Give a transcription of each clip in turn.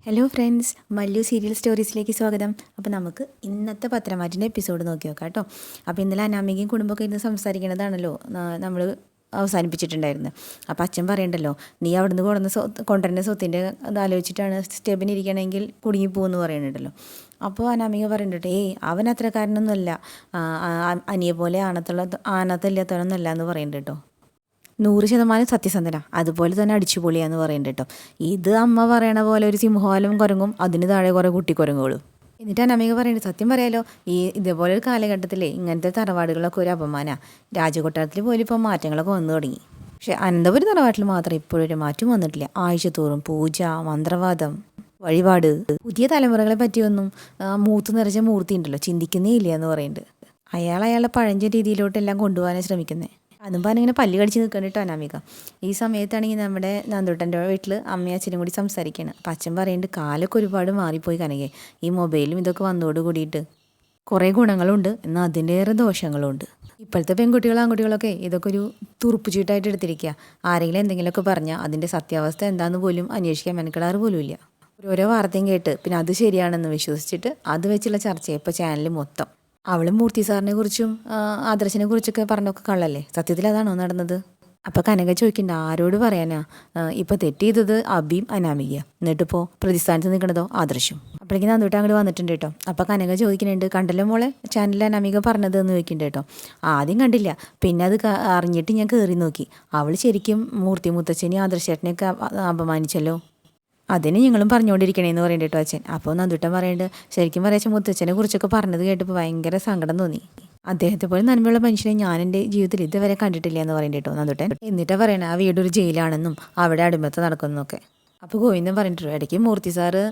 Hello friends, Mallu serial സ്റ്റോറീസിലേക്ക് സ്വാഗതം. അപ്പോൾ നമുക്ക് ഇന്നത്തെ പത്രമാറ്റിൻ്റെ എപ്പിസോഡ് നോക്കി നോക്കാം കേട്ടോ. അപ്പോൾ ഇന്നലെ അനാമികയും കുടുംബമൊക്കെ ഇന്ന് സംസാരിക്കണതാണല്ലോ നമ്മൾ അവസാനിപ്പിച്ചിട്ടുണ്ടായിരുന്നത്. അപ്പോൾ അച്ഛൻ പറയണ്ടല്ലോ, നീ അവിടുന്ന് കൊണ്ടുവരുന്ന സ്വത്തിൻ്റെ അത് ആലോചിച്ചിട്ടാണ് സ്റ്റെപ്പിന് ഇരിക്കണമെങ്കിൽ കുടുങ്ങിപ്പോകുമെന്ന് പറയുന്നുണ്ടല്ലോ. അപ്പോൾ അനാമിക പറയുന്നുണ്ട്, അവൻ അത്രക്കാരനൊന്നുമല്ല, അനിയെ പോലെ ആണത്തല്ലാത്തവനൊന്നല്ല എന്ന് പറയുന്നുണ്ട് കേട്ടോ. 100% സത്യസന്ധന, അതുപോലെ തന്നെ അടിച്ചുപൊളിയാന്ന് പറയുന്നുണ്ട് കേട്ടോ. ഇത് അമ്മ പറയണ പോലെ ഒരു സിംഹവാലും കുരങ്ങും, അതിന് താഴെ കുറേ കുട്ടിക്കുരങ്ങുകളും. എന്നിട്ട് അനാമിക പറയുന്നുണ്ട്, സത്യം പറയാലോ, ഇതേപോലെ ഒരു കാലഘട്ടത്തിലേ ഇങ്ങനത്തെ തറവാടുകളൊക്കെ ഒരു അപമാനമാണ്. രാജകൊട്ടാരത്തിൽ പോലും ഇപ്പോൾ മാറ്റങ്ങളൊക്കെ വന്നു തുടങ്ങി. പക്ഷേ അനന്തപുരി തറവാട്ടിൽ മാത്രം ഇപ്പോഴൊരു മാറ്റം വന്നിട്ടില്ല. ആഴ്ചതോറും പൂജ, മന്ത്രവാദം, വഴിപാട്. പുതിയ തലമുറകളെ പറ്റിയൊന്നും മൂത്ത് നിറച്ച മൂർത്തി ഉണ്ടല്ലോ, ചിന്തിക്കുന്നേ ഇല്ല എന്ന് പറയുന്നുണ്ട്. അയാളുടെ പഴഞ്ച രീതിയിലോട്ടെല്ലാം കൊണ്ടുപോകാനാണ് ശ്രമിക്കുന്നത്. അതും പറഞ്ഞിങ്ങനെ പല്ല് കടിച്ച് നിൽക്കണ്ടിട്ടോ അനാമിക. ഈ സമയത്താണെങ്കിൽ നമ്മുടെ നന്ദൂട്ടൻ്റെ വീട്ടിൽ അമ്മയും അച്ഛനും കൂടി സംസാരിക്കുകയാണ്. അപ്പം അച്ഛൻ പറയുന്നുണ്ട്, കാലൊക്കെ ഒരുപാട് മാറിപ്പോയി കനകെ. ഈ മൊബൈലും ഇതൊക്കെ വന്നോട് കൂടിയിട്ട് കുറേ ഗുണങ്ങളുണ്ട്, എന്നാൽ അതിൻ്റെയേറെ ദോഷങ്ങളുണ്ട്. ഇപ്പോഴത്തെ പെൺകുട്ടികളും ആൺകുട്ടികളൊക്കെ ഇതൊക്കെ ഒരു തുറുപ്പ് ചീട്ടായിട്ട് എടുത്തിരിക്കുക. ആരെങ്കിലും എന്തെങ്കിലുമൊക്കെ പറഞ്ഞാൽ അതിൻ്റെ സത്യാവസ്ഥ എന്താണെന്ന് പോലും അന്വേഷിക്കാൻ മെനക്കെടാറ് പോലും ഇല്ല. ഓരോ വാർത്തയും കേട്ട് പിന്നെ അത് ശരിയാണെന്ന് വിശ്വസിച്ചിട്ട് അത് വെച്ചുള്ള ചർച്ചയെ ഇപ്പോൾ ചാനൽ മൊത്തം. അവളും മൂർത്തി സാറിനെ കുറിച്ചും ആദർശിനെ കുറിച്ചൊക്കെ പറഞ്ഞൊക്കെ കള്ളല്ലേ, സത്യത്തിൽ അതാണോ നടന്നത്? അപ്പോൾ കനക ചോദിക്കണ്ട, ആരോട് പറയാനാ? ഇപ്പോൾ തെറ്റ് ചെയ്തത് അബിയും അനാമിക, എന്നിട്ടിപ്പോൾ പ്രതിസ്ഥാനത്ത് നിൽക്കണതോ ആദർശും. അപ്പോഴേക്കും നന്ദൂട്ട അങ്ങോട്ട് വന്നിട്ടുണ്ട് കേട്ടോ. അപ്പോൾ കനക ചോദിക്കുന്നുണ്ട്, കണ്ടല്ലോ മോളെ ചാനലിൽ അനാമിക പറഞ്ഞത് എന്ന് ചോദിക്കുന്നുണ്ട് കേട്ടോ. ആദ്യം കണ്ടില്ല, പിന്നെ അത് അറിഞ്ഞിട്ട് ഞാൻ കയറി നോക്കി. അവൾ ശരിക്കും മൂർത്തി മുത്തച്ഛനെയും ആദർശേട്ടനെയൊക്കെ അപമാനിച്ചല്ലോ. അതിന് ഞങ്ങളും പറഞ്ഞുകൊണ്ടിരിക്കണേന്ന് പറയുന്നുണ്ട് കേട്ടോ അച്ഛൻ. അപ്പോൾ നന്ദുട്ടൻ പറയുന്നുണ്ട്, ശരിക്കും പറയാച്ച മുത്തച്ഛനെ കുറിച്ചൊക്കെ പറഞ്ഞത് കേട്ടപ്പോൾ ഭയങ്കര സങ്കടം തോന്നി. അദ്ദേഹത്തെ പോലെ നന്മയുള്ള മനുഷ്യനെ ഞാൻ എൻ്റെ ജീവിതത്തിൽ ഇതുവരെ കണ്ടിട്ടില്ല എന്ന് പറയുന്നുണ്ട് കേട്ടോ നന്ദുട്ടൻ. എന്നിട്ടാണ് പറയണത്, ആ വീടൊരു ജയിലാണെന്നും അവിടെ അടിമത്തം നടക്കുന്നൊക്കെ. അപ്പോൾ ഗോവിന്ദൻ പറഞ്ഞിട്ടുണ്ട്, ഇടയ്ക്ക് മൂർത്തി സാറ്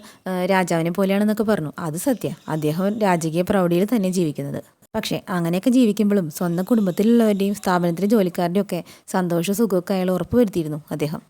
രാജാവിനെ പോലെയാണെന്നൊക്കെ പറഞ്ഞു. അത് സത്യം, അദ്ദേഹം രാജകീയ പ്രൗഢിയിൽ തന്നെ ജീവിക്കുന്നത്. പക്ഷേ അങ്ങനെയൊക്കെ ജീവിക്കുമ്പോഴും സ്വന്തം കുടുംബത്തിലുള്ളവരുടെയും സ്ഥാപനത്തിലെ ജോലിക്കാരുടെയും ഒക്കെ സന്തോഷ സുഖമൊക്കെ അയാൾ ഉറപ്പുവരുത്തിയിരുന്നു അദ്ദേഹം.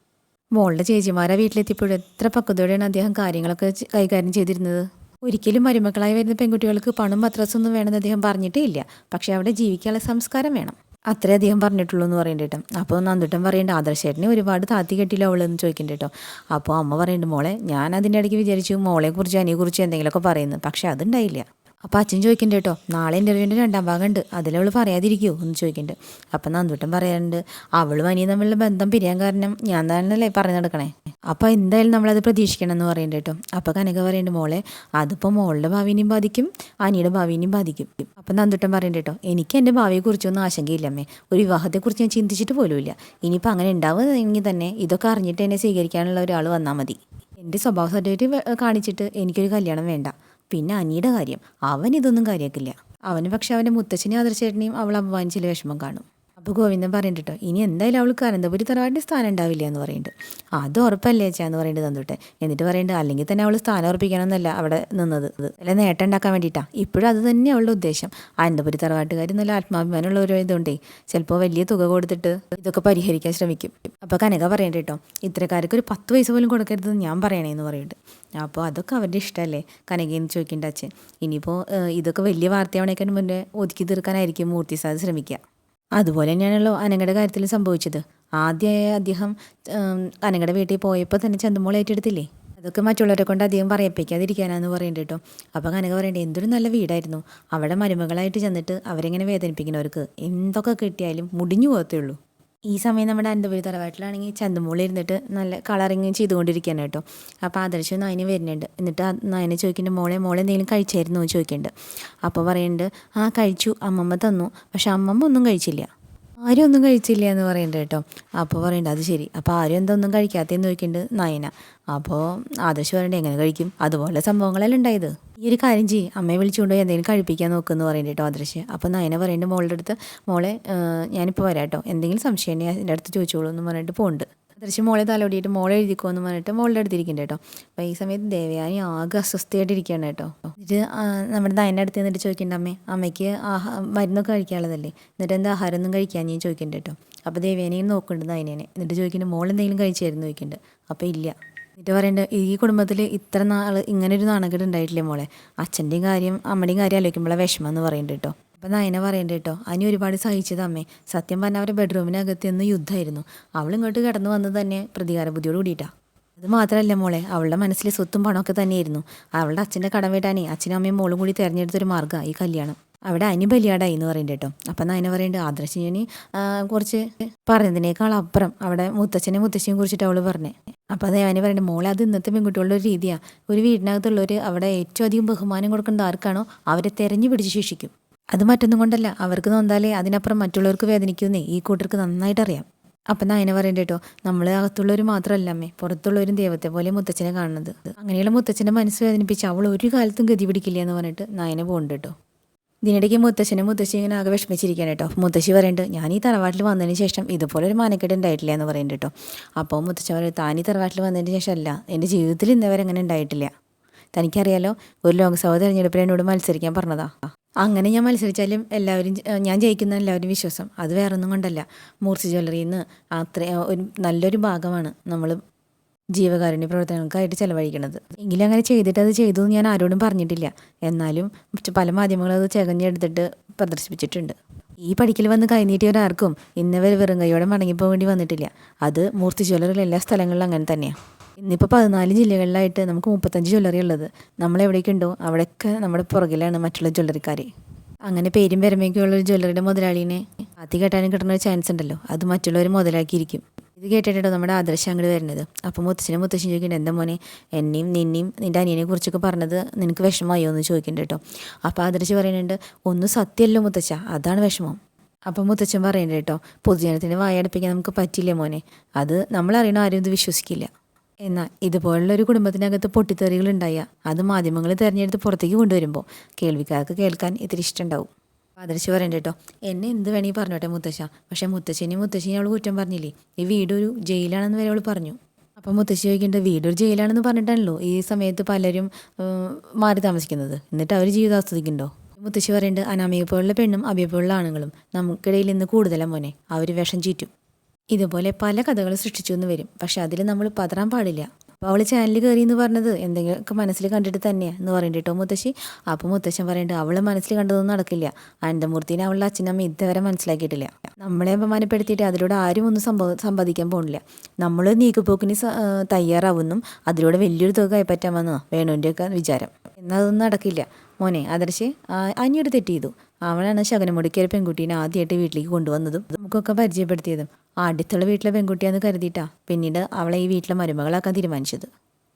മോളുടെ ചേച്ചിമാരെ വീട്ടിലെത്തിയപ്പോഴും എത്ര പക്വതയോടെയാണ് അദ്ദേഹം കാര്യങ്ങളൊക്കെ കൈകാര്യം ചെയ്തിരുന്നത്. ഒരിക്കലും മരുമക്കളായി വരുന്ന പെൺകുട്ടികൾക്ക് പണം പത്രസൊന്നും വേണമെന്ന് അദ്ദേഹം പറഞ്ഞിട്ടേ ഇല്ല. പക്ഷേ അവിടെ ജീവിക്കാനുള്ള സംസ്കാരം വേണം, അത്രേ അദ്ദേഹം പറഞ്ഞിട്ടുള്ളൂ എന്ന് പറയേണ്ടിട്ടോ. അപ്പോൾ നന്ദുട്ടൻ പറയേണ്ട, ആദർശേട്ടനെ ഒരുപാട് താത്തി കെട്ടില്ല അവളെന്ന് ചോദിക്കേണ്ടിട്ടോ. അപ്പോൾ അമ്മ പറയുന്നുണ്ട്, മോളെ ഞാൻ അതിൻ്റെ ഇടയ്ക്ക് വിചാരിച്ചു മോളെക്കുറിച്ച് അനിയെക്കുറിച്ച് എന്തെങ്കിലുമൊക്കെ പറയുന്നു, പക്ഷേ അതുണ്ടായില്ല. അപ്പോൾ അച്ഛൻ ചോദിക്കണ്ട കേട്ടോ, നാളെ ഇൻ്റർവ്യൂവിൻ്റെ 2ാം ഭാഗം ഉണ്ട്, അതിലവൾ പറയാതിരിക്കുമോ എന്ന് ചോദിക്കുന്നുണ്ട്. അപ്പം നന്ദൂട്ടൻ പറയാറുണ്ട്, അവളും അനിയും തമ്മിലുള്ള ബന്ധം പിരിയാൻ കാരണം ഞാൻ തന്നെയല്ലേ പറഞ്ഞു നടക്കണേ, അപ്പോൾ എന്തായാലും നമ്മളത് പ്രതീക്ഷിക്കണം എന്ന് പറയുന്നുണ്ട് കേട്ടോ. അപ്പോൾ കനക പറയുന്നുണ്ട്, മോളെ അതിപ്പോൾ മോളുടെ ഭാവിനെയും ബാധിക്കും അനിയുടെ ഭാവിനെയും ബാധിക്കും. അപ്പം നന്ദൂട്ടൻ പറയുന്നുണ്ട് കേട്ടോ, എനിക്ക് എൻ്റെ ഭാവിയെക്കുറിച്ചൊന്നും ആശങ്കയില്ലമ്മേ, ഒരു വിവാഹത്തെക്കുറിച്ച് ഞാൻ ചിന്തിച്ചിട്ട് പോലുമില്ല. ഇനിയിപ്പോൾ അങ്ങനെ ഉണ്ടാവുമെങ്കിൽ തന്നെ ഇതൊക്കെ അറിഞ്ഞിട്ട് എന്നെ സ്വീകരിക്കാനുള്ള ഒരാൾ വന്നാൽ മതി. എൻ്റെ സ്വഭാവ സർട്ടിഫിക്കറ്റ് കാണിച്ചിട്ട് എനിക്കൊരു കല്യാണം വേണ്ട. പിന്നെ അനിയുടെ കാര്യം, അവൻ ഇതൊന്നും കാര്യമാക്കില്ല. അവന് പക്ഷെ അവൻ്റെ മുത്തച്ഛനെയും ആദർശേട്ടനെയും അവൾ അപമാനിച്ചില്ല വിഷമം കാണും. അപ്പോൾ ഗോവിന്ദൻ പറയുന്നുണ്ട് കേട്ടോ, ഇനി എന്തായാലും അവൾക്ക് അനന്തപുരി തറവാടിൻ്റെ സ്ഥാനം ഉണ്ടാവില്ല എന്ന് പറയുന്നുണ്ട്. അത് ഉറപ്പല്ലേ അച്ഛാ എന്ന് പറയുന്നത് തന്നിട്ട്. എന്നിട്ട് പറയുന്നുണ്ട്, അല്ലെങ്കിൽ തന്നെ അവൾ സ്ഥാനം ഉറപ്പിക്കണമെന്നല്ല അവിടെ നിന്നത്, അല്ല നേട്ടം ഉണ്ടാക്കാൻ വേണ്ടിയിട്ടാണ്. ഇപ്പോഴും അത് തന്നെ അവളുടെ ഉദ്ദേശം. അനന്തപുരി തറവാട്ടുകാർ നല്ല ആത്മാഭിമാനമുള്ള ഒരു ഇതുകൊണ്ടേ ചിലപ്പോൾ വലിയ തുക കൊടുത്തിട്ട് ഇതൊക്കെ പരിഹരിക്കാൻ ശ്രമിക്കും. അപ്പോൾ കനക പറയണ്ട കേട്ടോ, ഇത്തരക്കാർക്ക് ഒരു 10 പൈസ പോലും കൊടുക്കരുതെന്ന് ഞാൻ പറയണേന്ന് പറയുന്നുണ്ട്. അപ്പോൾ അതൊക്കെ അവരുടെ ഇഷ്ടമല്ലേ കനകയെന്ന് ചോദിക്കേണ്ട അച്ഛൻ. ഇനിയിപ്പോൾ ഇതൊക്കെ വലിയ വാർത്തയാവണേക്കാൾ മുന്നേ ഒതുക്കി തീർക്കാനായിരിക്കും മൂർത്തി സാർ ശ്രമിക്കുക. അതുപോലെ തന്നെയാണല്ലോ അനഘയുടെ കാര്യത്തിൽ സംഭവിച്ചത്. ആദ്യമായി അദ്ദേഹം അനഘയുടെ വീട്ടിൽ പോയപ്പോൾ തന്നെ ചന്തുമോൾ ഏറ്റെടുത്തില്ലേ. അതൊക്കെ മറ്റുള്ളവരെ കൊണ്ട് അധികം പറയിപ്പിക്കാതിരിക്കാനാന്ന് പറയുന്നുണ്ട് കേട്ടോ. അപ്പോൾ കനക പറയണ്ടേ, എന്തൊരു നല്ല വീടായിരുന്നു, അവിടെ മരുമകളായിട്ട് ചെന്നിട്ട് അവരെങ്ങനെ വേദനിപ്പിക്കുന്നവർക്ക് എന്തൊക്കെ കിട്ടിയാലും മുടിഞ്ഞു പോകത്തേ ഉള്ളൂ. ഈ സമയം നമ്മുടെ അനന്തപുരി തറവാട്ടിലാണെങ്കിൽ ചന്തുമോൾ ഇരുന്നിട്ട് നല്ല കളറിങ് ചെയ്തുകൊണ്ടിരിക്കുകയാണ് കേട്ടോ. അപ്പോൾ ആദർശം നയന് വരുന്നുണ്ട്. എന്നിട്ട് നയനെ ചോദിക്കുന്നുണ്ട്, മോളെ എന്തെങ്കിലും കഴിച്ചായിരുന്നോ എന്ന് ചോദിക്കുന്നുണ്ട്. അപ്പോൾ പറയുന്നുണ്ട്, കഴിച്ചു, അമ്മമ്മ തന്നു, പക്ഷെ അമ്മമ്മ ഒന്നും കഴിച്ചില്ല. ആരും ഒന്നും കഴിച്ചില്ല എന്ന് പറയുന്നുണ്ട് കേട്ടോ. അപ്പോൾ പറയുന്നുണ്ട്, അത് ശരി, അപ്പോൾ ആരും എന്തൊന്നും കഴിക്കാത്തതെന്ന് ചോദിക്കുന്നുണ്ട് നയന. അപ്പോൾ ആദർശ് പറയുന്നുണ്ട്, എങ്ങനെ കഴിക്കും, അതുപോലെ സംഭവങ്ങളെല്ലാം ഉണ്ടായത്. ഈ ഒരു കാര്യം ചെയ്യും, അമ്മയെ വിളിച്ചുകൊണ്ട് പോയി എന്തെങ്കിലും കഴിപ്പിക്കാൻ നോക്കുമെന്ന് പറയുന്നുണ്ട് കേട്ടോ ആദർശ്. അപ്പോൾ നയന പറയുന്നുണ്ട് മോളുടെ അടുത്ത്, മോളെ ഞാനിപ്പോൾ വരാം കേട്ടോ, എന്തെങ്കിലും സംശയം ഉണ്ടെങ്കിൽ എൻ്റെ അടുത്ത് ചോദിച്ചോളൂ എന്ന് പറഞ്ഞിട്ട് പോകുന്നുണ്ട്. ആദർശ് മോളെ തലോടിയിട്ട് മോളെ എഴുതിക്കോ എന്ന് പറഞ്ഞിട്ട് മോളുടെ അടുത്തിരിക്കുന്നുണ്ട് കേട്ടോ. അപ്പോൾ ഈ സമയത്ത് ദേവയാനി ആകെ അസ്വസ്ഥയായിട്ടിരിക്കുകയാണ് കേട്ടോ. ഇത് നമ്മുടെ നയൻ്റെ അടുത്ത് നിന്നിട്ട് ചോദിക്കുന്നുണ്ട്, അമ്മയ്ക്ക് മരുന്നൊക്കെ കഴിക്കാനുള്ളതല്ലേ, എന്നിട്ട് എന്താ ആഹാരമൊന്നും കഴിക്കാൻ ഞാൻ ചോദിക്കുന്നുണ്ട് കേട്ടോ. അപ്പോൾ ദേവയാനിയും നോക്കുന്നുണ്ട് നയനെ. എന്നിട്ട് ചോദിക്കുന്നുണ്ട്, മോൾ എന്തെങ്കിലും കഴിച്ചായിരുന്നു ചോദിക്കുന്നുണ്ട്. അപ്പോൾ ഇല്ല. എന്നിട്ട് പറയേണ്ടത്, ഈ കുടുംബത്തിൽ ഇത്ര നാൾ ഇങ്ങനൊരു നാണക്കേട് ഉണ്ടായിട്ടില്ലേ മോളെ, അച്ഛൻ്റെയും കാര്യം അമ്മയുടെയും കാര്യം ആലോചിക്കുമ്പോഴാണ് വിഷമം എന്ന് പറയുന്നുണ്ട് കേട്ടോ. അപ്പം നയന പറയണ്ട കേട്ടോ, അനി ഒരുപാട് സഹിച്ചത് അമ്മേ. സത്യം പറഞ്ഞാൽ അവരുടെ ബെഡ്റൂമിനകത്ത് നിന്ന് യുദ്ധമായിരുന്നു. അവളിങ്ങോട്ട് കിടന്നു വന്നത് തന്നെ പ്രതികാര ബുദ്ധിയോട് കൂടിയിട്ടാണ്. അത് മാത്രമല്ല മോളെ, അവളുടെ മനസ്സിൽ സ്വത്തും പണമൊക്കെ തന്നെയായിരുന്നു. അവളുടെ അച്ഛൻ്റെ കടം വീട്ടാനേ അച്ഛനും അമ്മയും മോളും കൂടി തിരഞ്ഞെടുത്തൊരു മാർഗ്ഗമാണ് ഈ കല്യാണം. അവിടെ അനി ബലിയാടായി എന്ന് പറയുന്നുണ്ട് കേട്ടോ. അപ്പം നയന പറയുന്നുണ്ട് ആദർശിനി കുറച്ച് പറഞ്ഞതിനേക്കാൾ അപ്പുറം അവിടെ മുത്തച്ഛനെയും മുത്തശ്ശിയും കുറിച്ചിട്ട് അവൾ പറഞ്ഞേ. അപ്പോൾ അത് ഞാൻ പറയുന്നുണ്ട് മോളെ, അത് ഇന്നത്തെ പെൺകുട്ടികളുടെ ഒരു രീതിയാണ്. ഒരു വീടിനകത്തുള്ളവർ അവിടെ ഏറ്റവും അധികം ബഹുമാനം കൊടുക്കുന്നത് ആർക്കാണോ അവരെ തെരഞ്ഞു പിടിച്ച് ശിക്ഷിക്കും. അത് മറ്റൊന്നും കൊണ്ടല്ല, അവർക്ക് നൊന്താലേ അതിനപ്പുറം മറ്റുള്ളവർക്ക് വേദനിക്കുന്നേ ഈ കൂട്ടർക്ക് നന്നായിട്ട് അറിയാം. അപ്പം നയന പറയണ്ട കേട്ടോ, നമ്മൾ അകത്തുള്ളവർ മാത്രമല്ല അമ്മേ, പുറത്തുള്ളവരും ദൈവത്തെ പോലെ മുത്തച്ഛനെ കാണുന്നത്. അങ്ങനെയുള്ള മുത്തച്ഛൻ്റെ മനസ്സ് വേദനിപ്പിച്ച് അവൾ ഒരു കാലത്തും ഗതി പിടിക്കില്ല എന്ന് പറഞ്ഞിട്ട് നയന പോകുന്നുണ്ട് കേട്ടോ. ഇതിനിടയ്ക്ക് മുത്തശ്ശനും മുത്തശ്ശി ഇങ്ങനെ ആകെ വിഷമിച്ചിരിക്കുകയാണ് കേട്ടോ. മുത്തശ്ശി പറയുന്നുണ്ട് ഞാൻ ഈ തറവാട്ടിൽ വന്നതിന് ശേഷം ഇതുപോലെ ഒരു മാനക്കേട് ഉണ്ടായിട്ടില്ല എന്ന് പറയുന്നുണ്ട് കേട്ടോ. അപ്പോൾ മുത്തശ്ശൻ പറയും താൻ ഈ തറവാട്ടിൽ വന്നതിന് ശേഷം അല്ല, എൻ്റെ ജീവിതത്തിൽ ഇന്നവരെ അങ്ങനെ ഉണ്ടായിട്ടില്ല. തനിക്കറിയാലോ, ഒരു ലോക്സഭ തെരഞ്ഞെടുപ്പിൽ എന്നോട് മത്സരിക്കാൻ പറഞ്ഞതാ. അങ്ങനെ ഞാൻ മത്സരിച്ചാലും എല്ലാവരും ഞാൻ ജയിക്കുന്ന എല്ലാവരും വിശ്വാസം. അത് വേറൊന്നും കൊണ്ടല്ല, മൂർത്തി ജ്വല്ലറിയിൽ നിന്ന് അത്ര ഒരു നല്ലൊരു ഭാഗമാണ് നമ്മൾ ജീവകാരുണ്യ പ്രവർത്തനങ്ങൾക്കായിട്ട് ചിലവഴിക്കുന്നത്. എങ്കിലും അങ്ങനെ ചെയ്തിട്ട് അത് ചെയ്തു എന്ന് ഞാൻ ആരോടും പറഞ്ഞിട്ടില്ല. എന്നാലും പല മാധ്യമങ്ങളും അത് ചകഞ്ഞെടുത്തിട്ട് പ്രദർശിപ്പിച്ചിട്ടുണ്ട്. ഈ പഠിക്കൽ വന്ന് കൈനീട്ടിയവരാർക്കും ഇന്നവർ വെറും കൈയോടെ മടങ്ങിപ്പോകേണ്ടി വന്നിട്ടില്ല. അത് മൂർത്തി ജ്വല്ലറിയിൽ എല്ലാ സ്ഥലങ്ങളിലും അങ്ങനെ തന്നെയാണ്. ഇന്നിപ്പോൾ 14 ജില്ലകളിലായിട്ട് നമുക്ക് 35 ജ്വല്ലറി ഉള്ളത്. നമ്മളെവിടേക്ക് ഉണ്ടോ അവിടെയൊക്കെ നമ്മുടെ പുറകിലാണ് മറ്റുള്ള ജ്വല്ലറിക്കാർ. അങ്ങനെ പേരും പെരുമയ്ക്കുള്ള ഒരു ജ്വല്ലറിയുടെ മുതലാളിനെ ആദ്യ കേട്ടാനും കിട്ടുന്ന ഒരു ചാൻസ് ഉണ്ടല്ലോ, അത് മറ്റുള്ളവർ മുതലാക്കിയിരിക്കും. ഇത് കേട്ടിട്ടോ നമ്മുടെ ആദർശം അങ്ങോട്ട് വരുന്നത്. അപ്പോൾ മുത്തച്ഛനും മുത്തശ്ശനും ചോദിക്കുന്നുണ്ട് എന്താ മോനെ, എന്നെയും നിന്നെയും നിൻ്റെ അനിയനെ കുറിച്ചൊക്കെ പറഞ്ഞത് നിനക്ക് വിഷമമായോ എന്ന് ചോദിക്കുന്നുണ്ട് കേട്ടോ. അപ്പോൾ ആദർശ് പറയുന്നുണ്ട് ഒന്നും സത്യമല്ലോ മുത്തച്ഛ, അതാണ് വിഷമം. അപ്പം മുത്തച്ഛൻ പറയുന്നുണ്ട് കേട്ടോ, പൊതുജനത്തിൻ്റെ വായടപ്പിക്കാൻ നമുക്ക് പറ്റില്ല മോനെ, അത് നമ്മളറിയണ ആരും ഇത് വിശ്വസിക്കില്ല. എന്നാൽ ഇതുപോലുള്ളൊരു കുടുംബത്തിനകത്ത് പൊട്ടിത്തെറികളുണ്ടായ അത് മാധ്യമങ്ങൾ തിരഞ്ഞെടുത്ത് പുറത്തേക്ക് കൊണ്ടുവരുമ്പോൾ കേൾവിക്കാർക്ക് കേൾക്കാൻ ഇത്തിരി ഇഷ്ടമുണ്ടാവും. ആദർശ് പറയുന്നുണ്ട് കേട്ടോ, എന്നെ എന്ത് വേണമെങ്കിൽ പറഞ്ഞോട്ടെ മുത്തശ്ശ, പക്ഷേ മുത്തശ്ശനെയും അവൾ കുറ്റം പറഞ്ഞില്ലേ, ഈ വീടൊരു ജയിലാണെന്ന് വരെ അവൾ പറഞ്ഞു. അപ്പം മുത്തശ്ശി ചോദിക്കേണ്ടത് വീടൊരു ജയിലാണെന്ന് പറഞ്ഞിട്ടാണല്ലോ ഈ സമയത്ത് പലരും മാറി താമസിക്കുന്നത്, എന്നിട്ട് അവർ ജീവിതം ആസ്വദിക്കുന്നുണ്ടോ? മുത്തശ്ശി പറയുന്നുണ്ട് അനാമിയെ പോലുള്ള പെണ്ണും അബിയെ പോലുള്ള ആണുങ്ങളും നമുക്കിടയിൽ ഇന്ന് കൂടുതലാണ് മോനെ, അവർ വിഷം ചീറ്റും. ഇതുപോലെ പല കഥകൾ സൃഷ്ടിച്ചു എന്ന് വരും, പക്ഷെ അതിൽ നമ്മൾ പതറാൻ പാടില്ല. അപ്പോൾ അവൾ ചാനൽ കയറി എന്ന് പറഞ്ഞത് എന്തെങ്കിലുമൊക്കെ മനസ്സിൽ കണ്ടിട്ട് തന്നെയാണ് എന്ന് പറയുന്നുണ്ട് കേട്ടോ മുത്തശ്ശി. അപ്പോൾ മുത്തശ്ശൻ പറയുന്നുണ്ട് അവൾ മനസ്സിൽ കണ്ടതൊന്നും നടക്കില്ല, അനന്തമൂർത്തിനെ അവളുടെ അച്ഛനമ്മ ഇതുവരെ മനസ്സിലാക്കിയിട്ടില്ല. നമ്മളെ അപമാനപ്പെടുത്തിയിട്ട് അതിലൂടെ ആരും ഒന്നും സമ്പാദിക്കാൻ പോകുന്നില്ല. നമ്മൾ നീക്കുപോക്കിന് തയ്യാറാവുന്നും അതിലൂടെ വലിയൊരു തുക കൈപ്പറ്റാമെന്നോ വേണുവിൻ്റെയൊക്കെ വിചാരം. എന്നാൽ അതൊന്നും നടക്കില്ല മോനെ. ആദർശ് അനിയോട് തെറ്റ് ചെയ്തു. അവളാണ് ശകനമുടിക്കൊരു പെൺകുട്ടീനെ ആദ്യമായിട്ട് വീട്ടിലേക്ക് കൊണ്ടുവന്നതും നമുക്കൊക്കെ പരിചയപ്പെടുത്തിയതും. അടുത്തുള്ള വീട്ടിലെ പെൺകുട്ടിയാന്ന് കരുതിയിട്ടാ പിന്നീട് അവളെ ഈ വീട്ടിലെ മരുമകളാക്കാൻ തീരുമാനിച്ചത്.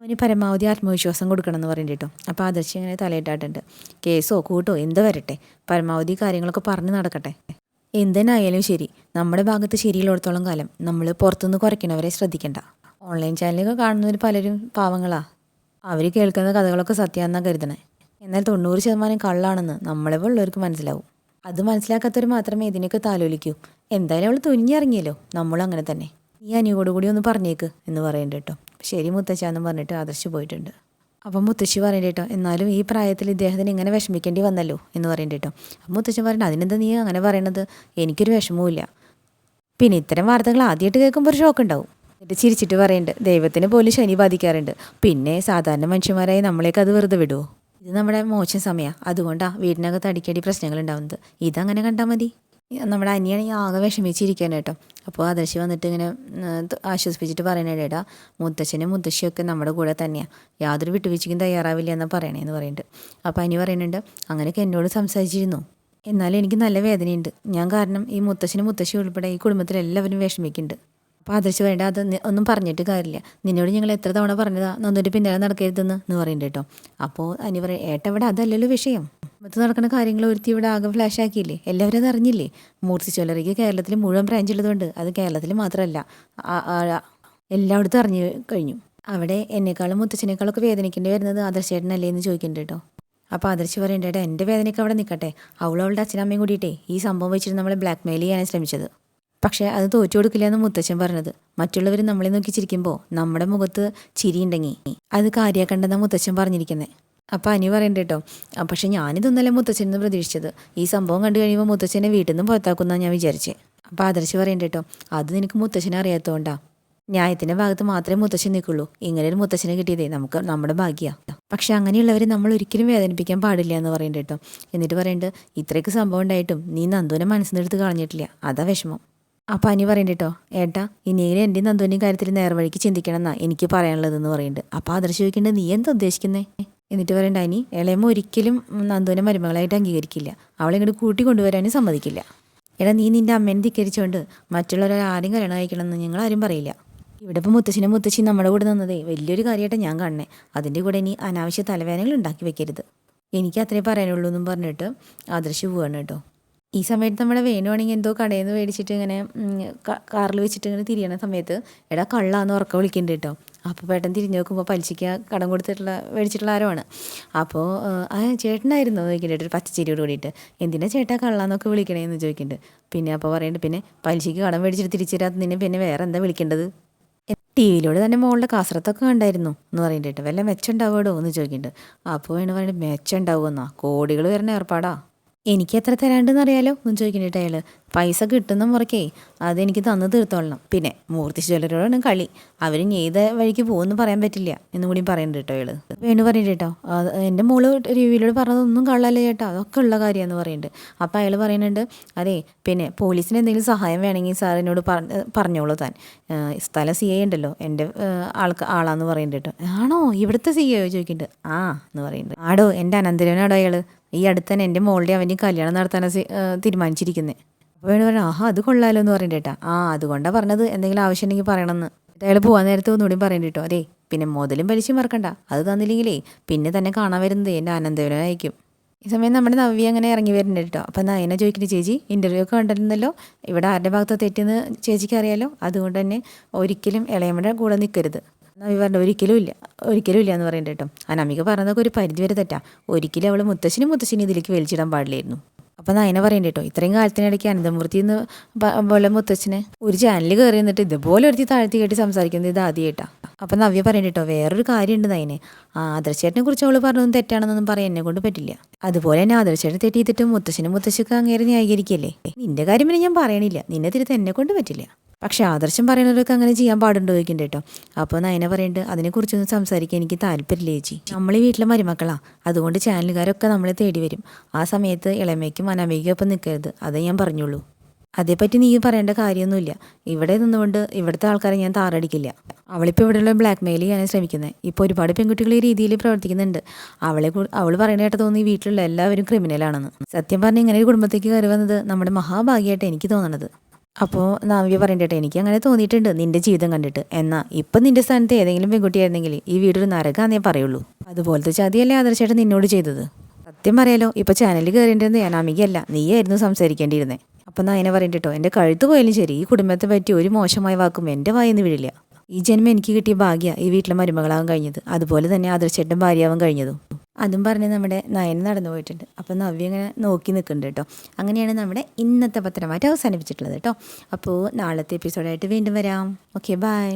അവന് പരമാവധി ആത്മവിശ്വാസം കൊടുക്കണം എന്ന് പറയുന്നുണ്ട് കേട്ടോ. അപ്പോൾ ആദർശ് ഇങ്ങനെ തലയിട്ടാട്ടുണ്ട്, കേസോ കൂട്ടോ എന്ത് വരട്ടെ, പരമാവധി കാര്യങ്ങളൊക്കെ പറഞ്ഞ് നടക്കട്ടെ. എന്തിനായാലും ശരി, നമ്മുടെ ഭാഗത്ത് ശരിയുള്ളിടത്തോളം കാലം നമ്മൾ പുറത്തുനിന്ന് കുറയ്ക്കണവരെ ശ്രദ്ധിക്കണ്ട. ഓൺലൈൻ ചാനലൊക്കെ കാണുന്നവർ പലരും പാവങ്ങളാ, അവർ കേൾക്കുന്ന കഥകളൊക്കെ സത്യമാണെന്നാണ് കരുതണേ. എന്നാൽ 90% കള്ളാണെന്ന് നമ്മളെ ഉള്ളവർക്ക് മനസ്സിലാവും. അത് മനസ്സിലാക്കാത്തവർ മാത്രമേ ഇതിനൊക്കെ താലോലിക്കൂ. എന്തായാലും അവൾ തുനിഞ്ഞിറങ്ങിയല്ലോ, നമ്മളും അങ്ങനെ തന്നെ. ഈ അനിയോടുകൂടി ഒന്ന് പറഞ്ഞേക്ക് എന്ന് പറയുന്നുണ്ട് കേട്ടോ. ശരി മുത്തശ്ശാന്നും പറഞ്ഞിട്ട് ആദർശ് പോയിട്ടുണ്ട്. അപ്പം മുത്തശ്ശി പറയുന്നുണ്ട് കേട്ടോ, എന്നാലും ഈ പ്രായത്തിൽ ഇദ്ദേഹത്തിന് ഇങ്ങനെ വിഷമിക്കേണ്ടി വന്നല്ലോ എന്ന് പറയുന്നുണ്ട് കേട്ടോ. അപ്പം മുത്തശ്ശി പറയുന്നത് അതിനെന്താ നീ അങ്ങനെ പറയണത്, എനിക്കൊരു വിഷമവുമില്ല. പിന്നെ ഇത്തരം വാർത്തകൾ ആദ്യമായിട്ട് കേൾക്കുമ്പോൾ ഒരു ഷോക്ക് ഉണ്ടാവും. എന്നിട്ട് ചിരിച്ചിട്ട് പറയുന്നുണ്ട് ദൈവത്തിന് പോലും ശനി ബാധിക്കാറുണ്ട്, പിന്നെ സാധാരണ മനുഷ്യന്മാരായി നമ്മളേക്ക് അത് വെറുതെ വിടുമോ? ഇത് നമ്മുടെ മോശം സമയമാണ്, അതുകൊണ്ടാണ് വീടിനകത്ത് അടിക്കടി പ്രശ്നങ്ങൾ ഉണ്ടാവുന്നത്. ഇതങ്ങനെ കണ്ടാൽ മതി. നമ്മുടെ അനിയാണെങ്കിൽ ആകെ വിഷമിച്ചിരിക്കാൻ കേട്ടോ. അപ്പോൾ ആദർശി വന്നിട്ട് ഇങ്ങനെ ആശ്വസിപ്പിച്ചിട്ട് പറയണേ, ഏടാ മുത്തച്ഛനും മുത്തശ്ശിയൊക്കെ നമ്മുടെ കൂടെ തന്നെയാണ്, യാതൊരു വിട്ടുവീഴ്ചയ്ക്കും തയ്യാറാവില്ല എന്നാണ് പറയണേന്ന് പറയുന്നുണ്ട്. അപ്പോൾ അനി പറയുന്നുണ്ട് അങ്ങനെയൊക്കെ എന്നോട് സംസാരിച്ചിരുന്നു, എന്നാലും എനിക്ക് നല്ല വേദനയുണ്ട്. ഞാൻ കാരണം ഈ മുത്തച്ഛനും മുത്തശ്ശി ഉൾപ്പെടെ ഈ കുടുംബത്തിലെല്ലാവരും വിഷമിക്കുന്നുണ്ട്. അപ്പോൾ ആദർശ് വേണ്ട, അത് ഒന്നും പറഞ്ഞിട്ട് കാര്യമില്ല, നിന്നോട് ഞങ്ങൾ എത്ര തവണ പറഞ്ഞതാ നന്നൊരു പിന്നാലെ നടക്കരുതെന്ന് പറയുന്നുണ്ട് കേട്ടോ. അപ്പോൾ അനി പറയും ഏട്ട ഇവിടെ അതല്ലല്ലോ വിഷയം, മറ്റ് നടക്കുന്ന കാര്യങ്ങൾ ഒരുത്തി ഇവിടെ ആകെ ഫ്ലാഷ് ആക്കിയില്ലേ, എല്ലാവരും അത് അറിഞ്ഞില്ലേ? മൂർത്തി ജ്വല്ലറിക്ക് കേരളത്തിൽ മുഴുവൻ ബ്രാഞ്ച് ഉള്ളതുകൊണ്ട് അത് കേരളത്തിൽ മാത്രമല്ല എല്ലായിടത്തും അറിഞ്ഞു കഴിഞ്ഞു. അവിടെ എന്നെക്കാളും മുത്തച്ഛനേക്കാളൊക്കെ വേദനിക്കേണ്ടി വരുന്നത് ആദർശേട്ടനല്ലേ എന്ന് ചോദിക്കുന്നുണ്ട് കേട്ടോ. അപ്പോൾ ആദർശ് പറയേണ്ടേട്ടാ എൻ്റെ വേദനയ്ക്ക് അവിടെ നിൽക്കട്ടെ, അവളുടെ അച്ഛനമ്മയും കൂടിയിട്ടേ ഈ സംഭവം വെച്ചിട്ട് നമ്മളെ ബ്ലാക്ക് മെയിൽ ചെയ്യാനാണ് ശ്രമിച്ചത്. പക്ഷേ അത് തോറ്റു കൊടുക്കില്ല എന്ന് മുത്തച്ഛൻ പറഞ്ഞത്. മറ്റുള്ളവർ നമ്മളെ നോക്കി ചിരിക്കുമ്പോൾ നമ്മുടെ മുഖത്ത് ചിരിയുണ്ടെങ്കിൽ അത് കാര്യമാക്കണ്ടെന്നാണ് മുത്തച്ഛൻ പറഞ്ഞിരിക്കുന്നത്. അപ്പോൾ അനി പറയണ്ട കേട്ടോ, പക്ഷേ ഞാനിതൊന്നല്ല മുത്തച്ഛനെന്ന് പ്രതീക്ഷിച്ചത്, ഈ സംഭവം കണ്ടു കഴിയുമ്പോൾ മുത്തച്ഛനെ വീട്ടിൽ നിന്നും പുറത്താക്കുമെന്നാണ് ഞാൻ വിചാരിച്ചത്. അപ്പോൾ ആദർശ് പറയണ്ട കേട്ടോ, അത് നിനക്ക് മുത്തച്ഛനെ അറിയാത്തതുകൊണ്ടാ, ന്യായത്തിൻ്റെ ഭാഗത്ത് മാത്രമേ മുത്തച്ഛൻ നിൽക്കുള്ളൂ, ഇങ്ങനെ ഒരു മുത്തച്ഛനെ കിട്ടിയതേ നമുക്ക് നമ്മുടെ ഭാഗ്യമാണ്. പക്ഷെ അങ്ങനെയുള്ളവരെ നമ്മൾ ഒരിക്കലും വേദനിപ്പിക്കാൻ പാടില്ല എന്ന് പറയണ്ട കേട്ടോ. എന്നിട്ട് പറയുന്നുണ്ട് ഇത്രയ്ക്ക് സംഭവം ഉണ്ടായിട്ടും നീ നന്ദുവിനെ മനസ്സിനെടുത്ത് കളഞ്ഞിട്ടില്ല, അതാ വിഷമം. അപ്പം അനി പറയുന്നുണ്ട് കേട്ടോ, ഏട്ടാ ഇനിയെങ്കിലും എൻ്റെയും നന്ദുവിൻ്റെയും കാര്യത്തിൽ നേർവഴിക്ക് ചിന്തിക്കണം എന്നാ എനിക്ക് പറയാനുള്ളതെന്ന് പറയുന്നുണ്ട്. അപ്പോൾ ആദർശ് ചോദിക്കേണ്ടത് നീ എന്താ ഉദ്ദേശിക്കുന്നത്? എന്നിട്ട് പറയണ്ട, അനി ഇളയമ്മ ഒരിക്കലും നന്ദുവിനെ മരുമകളായിട്ട് അംഗീകരിക്കില്ല, അവളെ ഇങ്ങോട്ട് കൂട്ടി കൊണ്ടുവരാനും സമ്മതിക്കില്ല. എടാ നീ നിൻ്റെ അമ്മേനെ ധിക്കരിച്ചുകൊണ്ട് മറ്റുള്ളവരെ ആരും കല്യാണം കഴിക്കണമെന്ന് ഞങ്ങളാരും പറയില്ല. ഇവിടെ ഇപ്പോൾ മുത്തശ്ശനും മുത്തശ്ശി നമ്മുടെ കൂടെ നിന്നതേ വലിയൊരു കാര്യമായിട്ട് ഞാൻ കാണണേ. അതിൻ്റെ കൂടെ ഇനി അനാവശ്യ തലവേദനകൾ ഉണ്ടാക്കി വെക്കരുത്. എനിക്ക് അത്രേ പറയാനുള്ളൂ എന്നും പറഞ്ഞിട്ട് ആദർശ് പോവാണ് കേട്ടോ. ഈ സമയത്ത് നമ്മുടെ വേണുവാണെങ്കിൽ എന്തോ കടയിൽ നിന്ന് മേടിച്ചിട്ട് ഇങ്ങനെ കാറിൽ വെച്ചിട്ട് ഇങ്ങനെ തിരിയണ സമയത്ത് എടാ കള്ളാന്ന് ഉറക്കം വിളിക്കുന്നുണ്ട് കേട്ടോ. അപ്പോൾ പെട്ടെന്ന് തിരിഞ്ഞ് നോക്കുമ്പോൾ പലിശയ്ക്ക് കടം മേടിച്ചിട്ടുള്ള ആരുമാണ്. അപ്പോൾ ആ ചേട്ടനായിരുന്നു ചോദിക്കുന്നുണ്ട് ഒരു പച്ചച്ചിരിയോട് കൂടിയിട്ട്. എന്തിനാ ചേട്ടാ കള്ളാന്നൊക്കെ വിളിക്കണേന്ന് ചോദിക്കുന്നുണ്ട്. പിന്നെ അപ്പോൾ പറയുന്നുണ്ട്, പിന്നെ പലിശയ്ക്ക് കടം മേടിച്ചിട്ട് തിരിച്ചു തരാത്തതിന് പിന്നെ വേറെ എന്താ വിളിക്കേണ്ടത്? ടി വിയിലൂടെ തന്നെ മോളുടെ കസരത്തൊക്കെ കണ്ടായിരുന്നു എന്ന് പറയുന്നുണ്ട്. വല്ല മെച്ചം ഉണ്ടാവുമോ എന്ന് ചോദിക്കുന്നുണ്ട്. അപ്പോൾ വേണം പറയുന്നത്, മെച്ചം ഉണ്ടാവുമെന്നാ, കോടികൾ വരുന്ന ഏർപ്പാടാ. എനിക്ക് എത്ര തരാണ്ടെന്ന് അറിയാലോ എന്ന് ചോദിക്കുന്നുണ്ട് അയാൾ. പൈസ കിട്ടുന്ന മുറയ്ക്കേ അതെനിക്ക് തന്നു തീർത്തോളണം. പിന്നെ മൂർത്തി ജ്വല്ലറിയോടാണ് കളി, അവരിനി ഏത് വഴിക്ക് പോകുമെന്ന് പറയാൻ പറ്റില്ല എന്നും കൂടി പറയുന്നുണ്ട് കേട്ടോ അയാൾ. വേണു പറയുന്നുണ്ട് കേട്ടോ, എൻ്റെ മോള് റിവ്യൂവിലൂടെ പറഞ്ഞതൊന്നും കള്ളല്ലേ ചേട്ടാ, അതൊക്കെ ഉള്ള കാര്യമെന്ന് പറയുന്നുണ്ട്. അപ്പോൾ അയാൾ പറയുന്നുണ്ട്, അതെ പിന്നെ പോലീസിന് എന്തെങ്കിലും സഹായം വേണമെങ്കിൽ സാറിനോട് പറഞ്ഞോളൂ താൻ, സ്ഥലം സി ഐ ഉണ്ടല്ലോ എൻ്റെ ആളാന്ന് പറയുന്നുണ്ട് കേട്ടോ. ആണോ ഇവിടുത്തെ സി ഐ ചോദിക്കുന്നുണ്ട്. ആ എന്ന് പറയുന്നുണ്ട്. ആടോ എൻ്റെ അനന്തരവനാടോ അയാൾ, ഈ അടുത്ത് തന്നെ എൻ്റെ മോളുടെ അവൻ്റെ കല്യാണം നടത്താനാണ് തീരുമാനിച്ചിരിക്കുന്നത്. അപ്പോൾ വേണു പറഞ്ഞു, ആഹാ അത് കൊള്ളാലോ എന്ന് പറയുന്നുണ്ട് കേട്ടാ. ആ അതുകൊണ്ടാണ് പറഞ്ഞത്, എന്തെങ്കിലും ആവശ്യം ഉണ്ടെങ്കിൽ പറയണമെന്ന്. അയാൾ പോകാൻ നേരത്തെ ഒന്നുകൂടി പറയുന്നുണ്ട് കേട്ടോ, അതെ പിന്നെ മുതലും പലിശയും മറക്കണ്ട, അത് തന്നില്ലെങ്കിലേ പിന്നെ തന്നെ കാണാൻ വരുന്നത് എൻ്റെ അനന്തവനായിരിക്കും. ഈ സമയം നമ്മുടെ നവ്യ അങ്ങനെ ഇറങ്ങി വരുന്നുണ്ട് കേട്ടോ. അപ്പം നയന ചോദിക്കുന്നത്, ചേച്ചി ഇൻ്റർവ്യൂ ഒക്കെ കണ്ടിരുന്നല്ലോ, ഇവിടെ ആരുടെ ഭാഗത്ത് തെറ്റെന്ന് ചേച്ചിക്ക് അറിയാലോ, അതുകൊണ്ട് തന്നെ ഒരിക്കലും ഇളയമ്മയുടെ കൂടെ നിൽക്കരുത്. നവ്യ പറഞ്ഞു, ഒരിക്കലും ഇല്ല എന്ന് പറയുന്നുണ്ട് കേട്ടോ. അനാമിക പറഞ്ഞതൊക്കെ ഒരു പരിധി വരെ തെറ്റാ, ഒരിക്കലും അവൾ മുത്തശ്ശിനും ഇതിലേക്ക് വലിച്ചിടാൻ പാടില്ലായിരുന്നു. അപ്പം നയന പറയുന്നുണ്ട് കേട്ടോ, ഇത്രയും കാലത്തിനിടയ്ക്ക് അനന്തമൂർത്തി എന്ന് പോലെ മുത്തച്ഛനെ ഒരു ചാനലിൽ കയറി നിന്നിട്ട് ഇതുപോലെ ഒരുത്തി താഴ്ത്തി കെട്ടി സംസാരിക്കുന്നത് ഇത് ആദ്യമായിട്ടാണ്. അപ്പം നവ്യ പറയുന്നുണ്ട് കേട്ടോ, വേറൊരു കാര്യമുണ്ട് നയനെ, ആദർശേട്ടനെ കുറിച്ച് അവൾ പറഞ്ഞതൊന്നും തെറ്റാണെന്നൊന്നും പറയാൻ എന്നെ കൊണ്ട് പറ്റില്ല. അതുപോലെ തന്നെ ആദർശേട്ടൻ തെറ്റിയിട്ട് മുത്തശ്ശിക്ക് അങ്ങേരെ ന്യായീകരിക്കല്ലേ. നിന്റെ കാര്യം പിന്നെ ഞാൻ പറയണില്ല, നിന്നെ തിരുത്ത് എന്നെ കൊണ്ട് പറ്റില്ല. പക്ഷെ ആദർശം പറയുന്നവരൊക്കെ അങ്ങനെ ചെയ്യാൻ പാടുണ്ടോ ചോദിക്കുന്നുണ്ട് കേട്ടോ. അപ്പോൾ നയന പറയുന്നുണ്ട്, അതിനെക്കുറിച്ചൊന്നും സംസാരിക്കാൻ എനിക്ക് താല്പര്യമില്ല ചേച്ചി, നമ്മൾ ഈ വീട്ടിലെ മരുമക്കളാണ്, അതുകൊണ്ട് ചാനലുകാരൊക്കെ നമ്മളെ തേടി വരും. ആ സമയത്ത് ഇളമയ്ക്കും അനാമയ്ക്കും ഒപ്പം നിൽക്കരുത്, അതേ ഞാൻ പറഞ്ഞുള്ളൂ. അതേപ്പറ്റി നീ പറയേണ്ട കാര്യമൊന്നുമില്ല, ഇവിടെ നിന്നുകൊണ്ട് ഇവിടുത്തെ ആൾക്കാരെ ഞാൻ താറടിക്കില്ല. അവളിപ്പോൾ ഇവിടെയുള്ള ബ്ലാക്ക് മെയിൽ ചെയ്യാൻ ശ്രമിക്കുന്നത്. ഇപ്പോൾ ഒരുപാട് പെൺകുട്ടികൾ ഈ രീതിയിൽ പ്രവർത്തിക്കുന്നുണ്ട്. അവൾ പറയുന്ന കേട്ട തോന്നി വീട്ടിലുള്ള എല്ലാവരും ക്രിമിനലാണെന്ന്. സത്യം പറഞ്ഞാൽ ഇങ്ങനെ ഒരു കുടുംബത്തേക്ക് കയറി വന്നത് നമ്മുടെ മഹാഭാഗ്യമായിട്ട് എനിക്ക് തോന്നണത്. അപ്പോൾ നവ്യ പറയണ്ടേട്ടെ, എനിക്ക് അങ്ങനെ തോന്നിയിട്ടുണ്ട് നിൻ്റെ ജീവിതം കണ്ടിട്ട്. എന്നാൽ ഇപ്പം നിൻ്റെ സ്ഥാനത്ത് ഏതെങ്കിലും പെൺകുട്ടിയായിരുന്നെങ്കിൽ ഈ വീടൊരു നരകാന്നേ പറയുള്ളൂ. അതുപോലത്തെ ചതിയല്ലേ ആദർശേട്ടൻ നിന്നോട് ചെയ്തത്. സത്യം പറയാലോ, ഇപ്പോൾ ചാനലിൽ കയറിയിരുന്നത് അനാമികയല്ല, നീയായിരുന്നു സംസാരിക്കേണ്ടിയിരുന്നത്. അപ്പം നയന പറയണ്ടോ, എൻ്റെ കഴുത്ത് പോയാലും ശരി ഈ കുടുംബത്തെ പറ്റി ഒരു മോശമായ വാക്കും എൻ്റെ വായിന്ന് വീഴില്ല. ഈ ജന്മം എനിക്ക് കിട്ടിയ ഭാഗ്യ ഈ വീട്ടിലെ മരുമകളാവാൻ കഴിഞ്ഞത്, അതുപോലെ തന്നെ ആദർശേട്ടൻ ഭാര്യയാവാൻ കഴിഞ്ഞതും. അതും പറഞ്ഞ് നമ്മുടെ നയന നടന്നു പോയിട്ടുണ്ട്. അപ്പോൾ നവ്യ ഇങ്ങനെ നോക്കി നിൽക്കുന്നുണ്ട് കേട്ടോ. അങ്ങനെയാണ് നമ്മുടെ ഇന്നത്തെ പത്രമായിട്ട് അവസാനിപ്പിച്ചിട്ടുള്ളത് കേട്ടോ. അപ്പോൾ നാളത്തെ എപ്പിസോഡായിട്ട് വീണ്ടും വരാം. Okay bye.